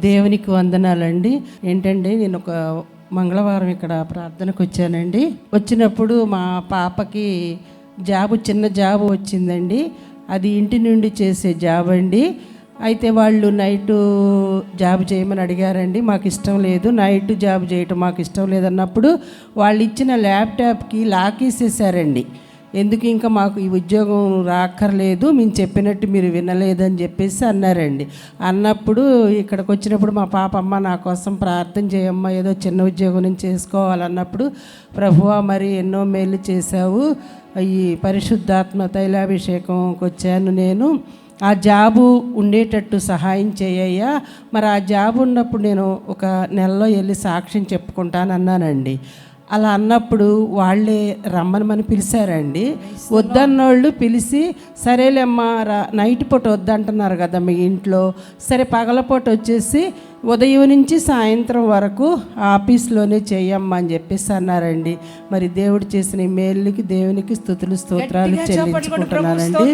దేవునికి వందనాలండి. ఏంటంటే నేను ఒక మంగళవారం ఇక్కడ ప్రార్థనకు వచ్చానండి. వచ్చినప్పుడు మా పాపకి చిన్న జాబు వచ్చిందండి. అది ఇంటి నుండి చేసే జాబ్ అండి. అయితే వాళ్ళు నైటు జాబ్ చేయమని అడిగారండి. మాకు ఇష్టం లేదు, నైట్ జాబ్ చేయటం మాకు ఇష్టం లేదన్నప్పుడు వాళ్ళు ఇచ్చిన ల్యాప్టాప్కి లాక్ వేసేసారండి. ఎందుకు ఇంకా మాకు ఈ ఉద్యోగం రాక్కర్లేదు, మేము చెప్పినట్టు మీరు వినలేదని చెప్పేసి అన్నారండి. అన్నప్పుడు ఇక్కడికి వచ్చినప్పుడు మా పాప, అమ్మ నా కోసం ప్రార్థన చేయమ్మా, ఏదో చిన్న ఉద్యోగం నేను చేసుకోవాలన్నప్పుడు, ప్రభువా మరి ఎన్నో మేలు చేశావు, ఈ పరిశుద్ధాత్మ తైలాభిషేకంకి వచ్చాను నేను, ఆ జాబు ఉండేటట్టు సహాయం చేయయ్యా, మరి ఆ జాబు ఉన్నప్పుడు నేను ఒక నెలలో వెళ్ళి సాక్ష్యం చెప్పుకుంటాను అన్నానండి. అలా అన్నప్పుడు వాళ్ళే రమ్మని పిలిచారండి. వద్దన్నోళ్ళు పిలిచి, సరేలేమ్మా నైట్ పూట వద్దంటున్నారు కదా మీ ఇంట్లో, సరే పగలపూట వచ్చేసి ఉదయం నుంచి సాయంత్రం వరకు ఆఫీస్లోనే చెయ్యమ్మా అని చెప్పేసి అన్నారండి. మరి దేవుడు చేసిన ఈ మేలుకి దేవునికి స్తుతులు స్తోత్రాలు చెల్లించుకుంటున్నానండి.